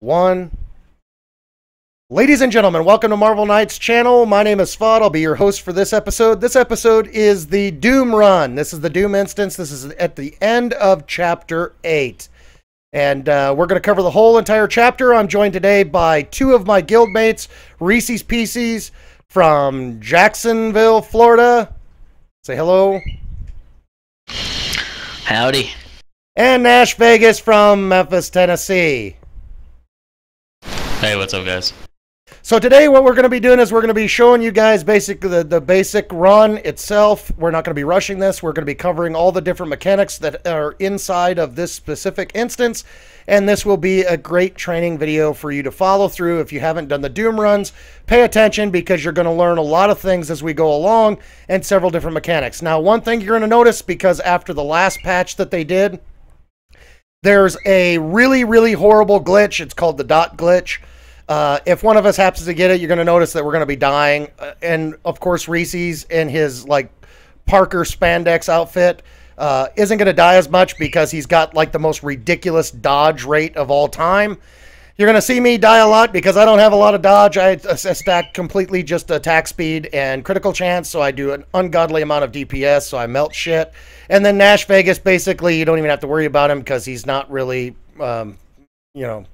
One. Ladies and gentlemen, welcome to Marvel Knights channel. My name is SFOD. I'll be your host for this episode. This episode is the Doom run. This is the Doom instance. This is at the end of Chapter 8. And we're going to cover the whole entire chapter. I'm joined today by two of my guildmates, Reese's Pieces from Jacksonville, Florida. Say hello. Howdy. And Nash Vegas from Memphis, Tennessee. Hey, what's up, guys? So today what we're going to be doing is we're going to be showing you guys basically the basic run itself. We're not going to be rushing this. We're going to be covering all the different mechanics that are inside of this specific instance. And this will be a great training video for you to follow through. If you haven't done the Doom runs, pay attention because you're going to learn a lot of things as we go along and several different mechanics. Now, one thing you're going to notice, because after the last patch that they did, there's a really, really horrible glitch. It's called the dot glitch. If one of us happens to get it, you're going to notice that we're going to be dying. And, of course, Reese's in his, like, Parker spandex outfit isn't going to die as much because he's got, like, the most ridiculous dodge rate of all time. You're going to see me die a lot because I don't have a lot of dodge. I stack completely just attack speed and critical chance, so I do an ungodly amount of DPS, so I melt shit. And then Nash Vegas, basically, you don't even have to worry about him because he's not really, you know,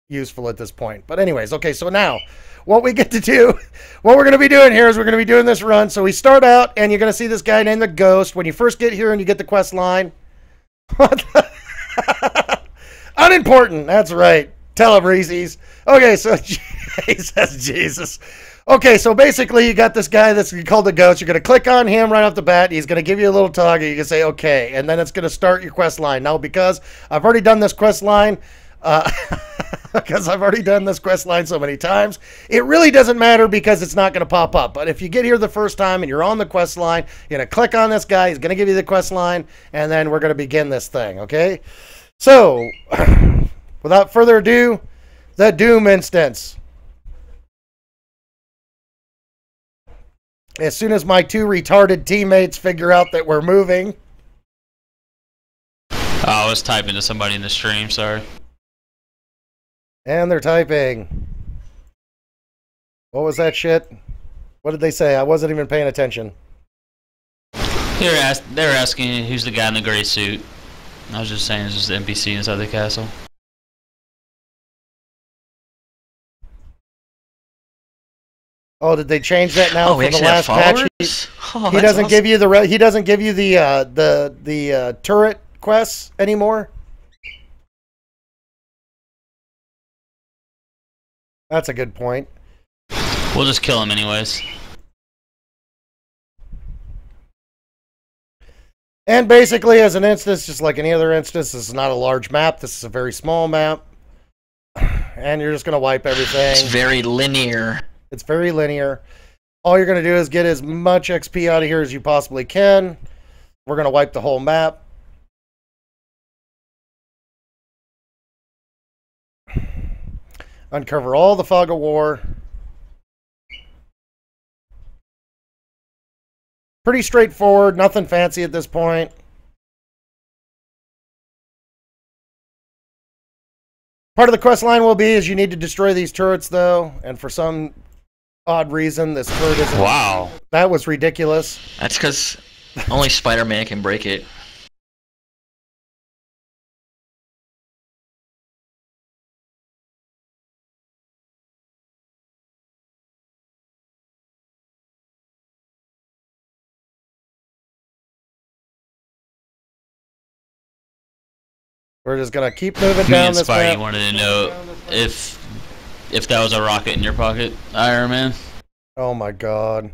useful at this point. But anyways, okay, so now what we get to do, what we're going to be doing here is we're going to be doing this run. So we start out and you're going to see this guy named the Ghost. When you first get here and you get the quest line, what the? Unimportant, that's right. Tell him, Reese's. Okay, so Jesus. Okay, so basically you got this guy that's called the Ghost. You're going to click on him right off the bat. He's going to give you a little toggle. You can say okay, and then it's going to start your quest line. Now, because I've already done this quest line, because I've already done this quest line so many times, it really doesn't matter because it's not going to pop up. But if you get here the first time and you're on the quest line, you're going to click on this guy. He's going to give you the quest line, and then we're going to begin this thing, okay? So, without further ado, the Doom instance. As soon as my two retarded teammates figure out that we're moving. Oh, I was typing to somebody in the stream, sorry. And they're typing. What was that shit? What did they say? I wasn't even paying attention. They were asking who's the guy in the gray suit. I was just saying it's just the NPC inside the castle. Oh, did they change that now we for the actually have last patch? followers? He doesn't give you the turret quests anymore. That's a good point. We'll just kill him anyways. And basically, as an instance, just like any other instance, this is not a large map. This is a very small map. And you're just going to wipe everything. It's very linear. It's very linear. All you're going to do is get as much XP out of here as you possibly can. We're going to wipe the whole map. Uncover all the fog of war. Pretty straightforward, nothing fancy at this point. Part of the quest line will be is you need to destroy these turrets, though, and for some odd reason, this turret isn't. Wow. That was ridiculous. That's because only Spider-Man can break it. We're just gonna keep moving Me down and this Spidey map. wanted to know if that was a rocket in your pocket, Iron Man. Oh my god.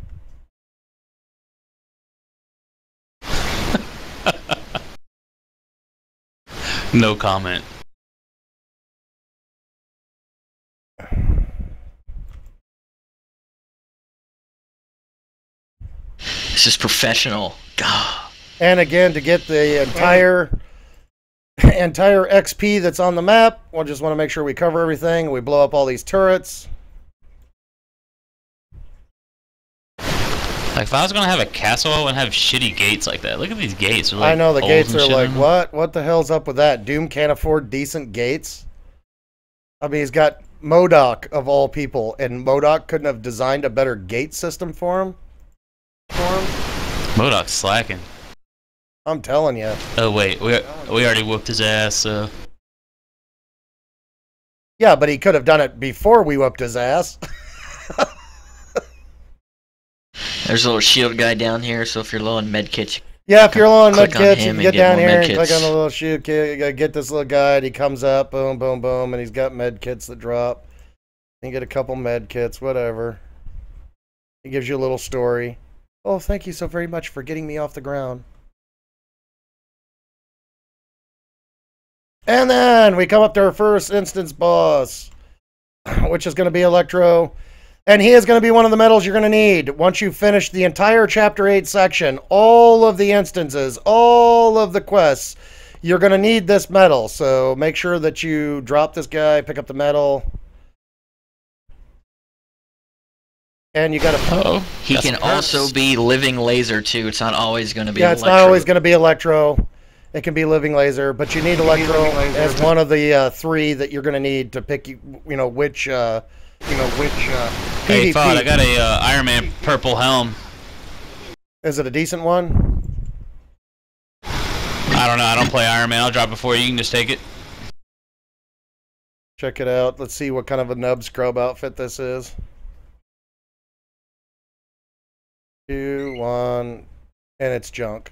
No comment. This is professional. God. And again, to get the entire XP that's on the map, we'll just want to make sure we cover everything. We blow up all these turrets. Like, if I was gonna have a castle, I wouldn't have shitty gates like that. Look at these gates. They're like I know, the holes gates and are shit like, in them. what? What the hell's up with that? Doom can't afford decent gates? I mean, he's got MODOK of all people, and MODOK couldn't have designed a better gate system for him. MODOK's slacking. I'm telling you. Oh wait, we already whooped his ass. So. Yeah, but he could have done it before we whooped his ass. There's a little shield guy down here, so if you're low on med kits, Yeah, if you're low on click med on kits, you him can and get get down more here med and click kits. on the little shield kit. Get this little guy, and he comes up, boom, boom, boom, and he's got med kits that drop. You get a couple med kits, whatever. He gives you a little story. Oh, thank you so very much for getting me off the ground. And then we come up to our first instance boss, which is going to be Walktrhough. And he is going to be one of the medals you're going to need. Once you finish the entire Chapter 8 section, all of the instances, all of the quests, you're going to need this medal. So make sure that you drop this guy, pick up the medal. And you got to... Uh-oh. He can also be living laser too. It's not always going to be. Yeah, it's not always going to be Walktrhough. It can be living laser, but you need Walktrhough as one of the 3 that you're going to need to pick. Which. Hey, PvP. FOD, I got a Iron Man purple helm. Is it a decent one? I don't know. I don't play Iron Man. I'll drop it for you. You can just take it. Check it out. Let's see what kind of a nub scrub outfit this is. 2, 1, and it's junk.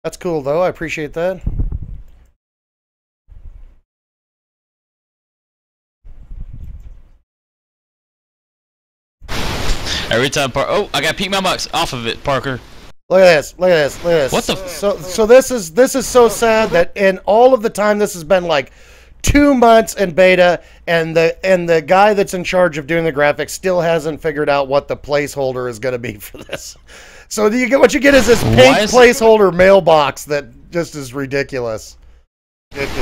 That's cool, though. I appreciate that. Every time, oh, I got pink mailbox off of it, Parker. Look at this! Look at this! Look at this! What the? So this is so sad that in all of the time this has been like 2 months in beta, and the guy that's in charge of doing the graphics still hasn't figured out what the placeholder is going to be for this. So what you get is this pink placeholder mailbox that just is ridiculous.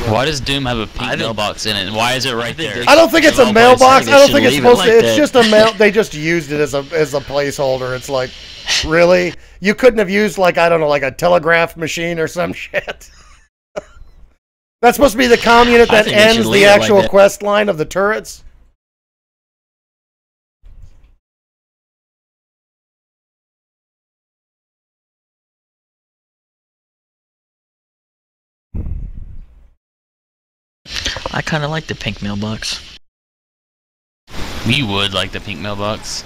Why does Doom have a pink mailbox in it? And why is it right there? I don't think it's a mailbox. I don't think it's supposed to. Like it's just a mail. They just used it as a placeholder. It's like, really? You couldn't have used like, I don't know, like a telegraph machine or some shit. That's supposed to be the comm unit that ends the actual quest line of the turrets. I kind of like the pink mailbox. You would like the pink mailbox.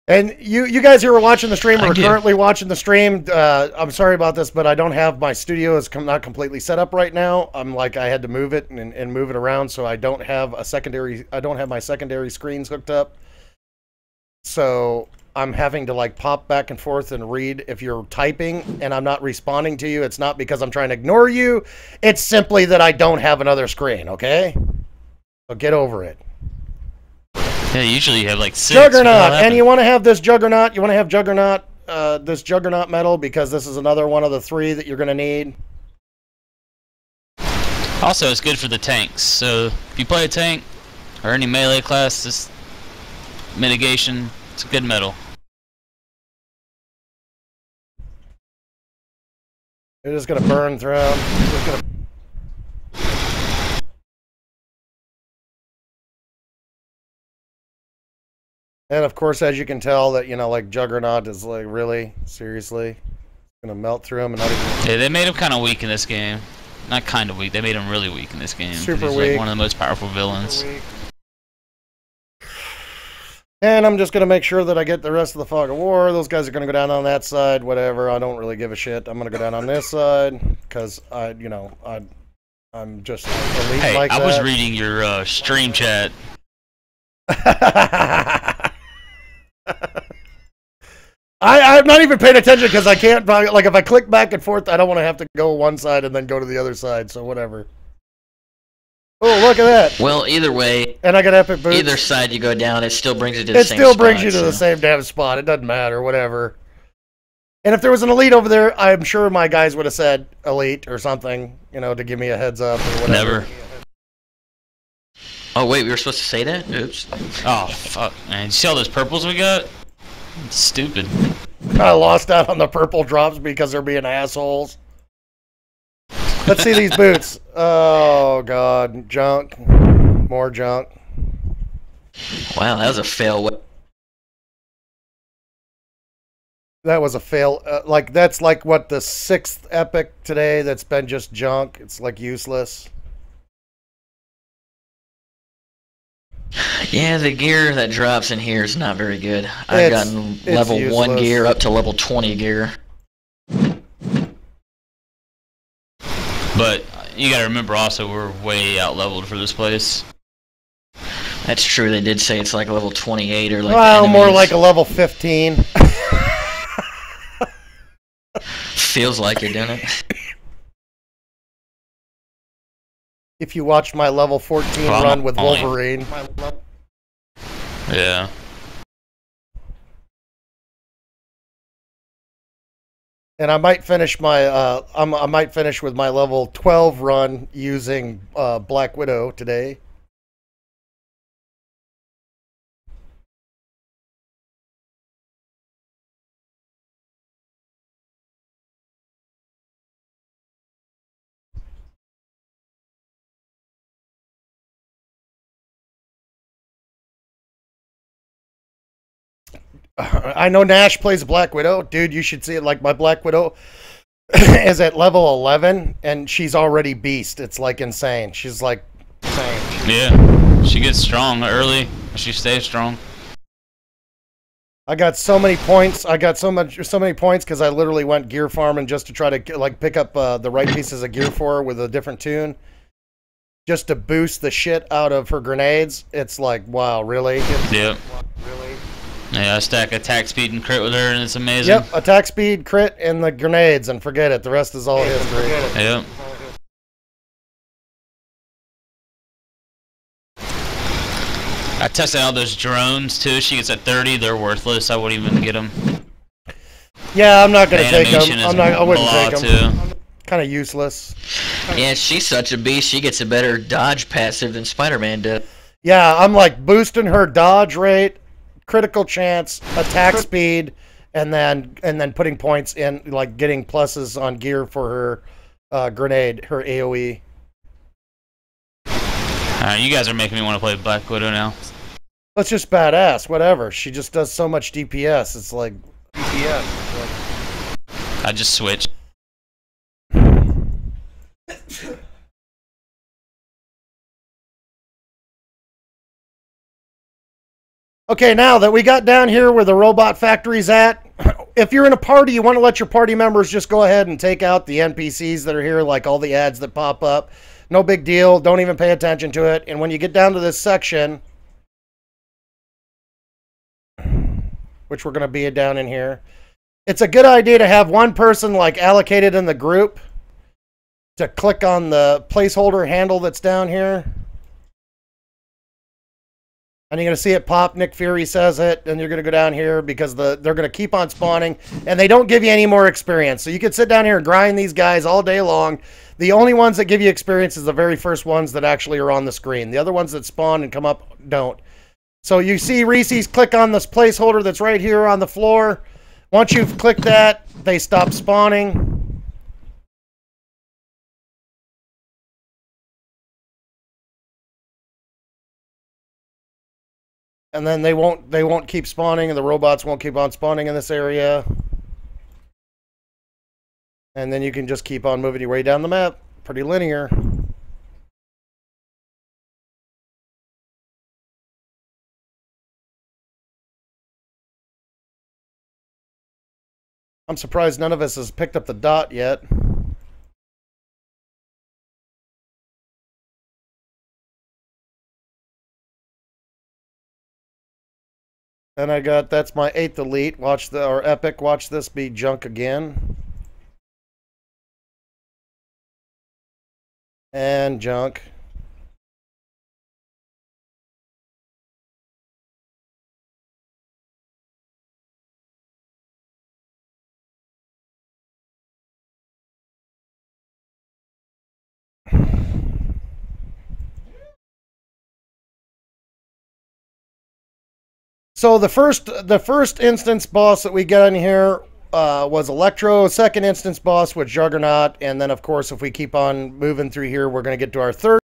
And you guys who are watching the stream or currently watching the stream, I'm sorry about this, but I don't have my studio is not completely set up right now. I had to move it and move it around, so I don't have my secondary screens hooked up. So I'm having to like pop back and forth and read if you're typing and I'm not responding to you. It's not because I'm trying to ignore you. It's simply that I don't have another screen, okay? So get over it. Yeah, usually you have like 6. Juggernaut, and you want to have this Juggernaut. You want to have Juggernaut, this Juggernaut medal because this is another one of the 3 that you're going to need. Also, it's good for the tanks. So if you play a tank or any melee class, this mitigation, it's a good medal. You're just going to burn through them. And of course, as you can tell, that like Juggernaut is like really seriously gonna melt through him and not even. Yeah, they made him kind of weak in this game. Not kind of weak. They made him really weak in this game. Super he's weak. Like one of the most powerful villains. And I'm just gonna make sure that I get the rest of the Fog of War. Those guys are gonna go down on that side. Whatever. I don't really give a shit. I'm gonna go down on this side because I'm just elite hey, like that. I was reading your stream chat. I'm not even paying attention because I can't, like, if I click back and forth, I don't want to have to go one side and then go to the other side, so whatever. Oh, look at that. Well, either way, and I got epic boots. Either side you go down, it still brings you to the same spot. It still brings you to the same damn spot. It doesn't matter, whatever. And if there was an elite over there, I'm sure my guys would have said elite or something, to give me a heads up or whatever. Never. Oh, wait, we were supposed to say that? Oops. Oh, fuck, man. You see all those purples we got? It's stupid. I lost out on the purple drops because they're being assholes. Let's see these boots. Oh, God. Junk. More junk. Wow, that was a fail. That was a fail. Like, that's like, what, the 6th epic today that's been just junk. It's, like, useless. Yeah, the gear that drops in here is not very good. I've gotten level 1 gear up to level 20 gear. But you gotta remember also we're way out leveled for this place. That's true. They did say it's like level 28 or like. Well, more like a level 15. Feels like it, doesn't it? If you watched my level 14 run with Wolverine. Yeah. And I might finish my I might finish with my level 12 run using Black Widow today. I know Nash plays Black Widow. Dude, you should see it. Like, my Black Widow is at level 11, and she's already beast. It's, like, insane. She's, like, insane. Yeah. She gets strong early. She stays strong. I got so many points. I got so many points because I literally went gear farming just to try to, like, pick up the right pieces of gear for her with a different tune. Just to boost the shit out of her grenades. It's like, wow, really? Yep. Really? Yeah, I stack attack speed and crit with her, and it's amazing. Yep, attack speed, crit, and the grenades, and forget it. The rest is all history. Yep. I tested out those drones too. She gets at 30. They're worthless. I wouldn't even get them. Yeah, I'm not gonna take them. I wouldn't take them. Too. Kind of useless. Yeah, she's such a beast. She gets a better dodge passive than Spider-Man does. Yeah, I'm like boosting her dodge rate, critical chance, attack speed, and then putting points in, like getting pluses on gear for her grenade, her AoE. Alright, you guys are making me want to play Black Widow now. That's just badass. Whatever. She just does so much DPS. It's like DPS. I just switched. Okay, now that we got down here where the robot factory's at, if you're in a party, you want to let your party members just go ahead and take out the NPCs that are here, like all the ads that pop up. No big deal. Don't even pay attention to it. And when you get down to this section, which we're going to be down in here, it's a good idea to have one person like allocated in the group to click on the placeholder handle that's down here. And you're going to see it pop. Nick Fury says it. And you're going to go down here because they're going to keep on spawning. And they don't give you any more experience. So you can sit down here and grind these guys all day long. The only ones that give you experience is the very first ones that actually are on the screen. The other ones that spawn and come up don't. So you see Reese's click on this placeholder that's right here on the floor. Once you've clicked that, they stop spawning. And then they won't keep spawning, and the robots won't keep on spawning in this area. And then you can just keep on moving your way down the map. Pretty linear. I'm surprised none of us has picked up the dot yet. Then I got, that's my 8th elite. Or epic. Watch this be junk again. And junk. So the first instance boss that we get in here, was Walktrhough. Second instance boss was Juggernaut. And then, of course, if we keep on moving through here, we're going to get to our third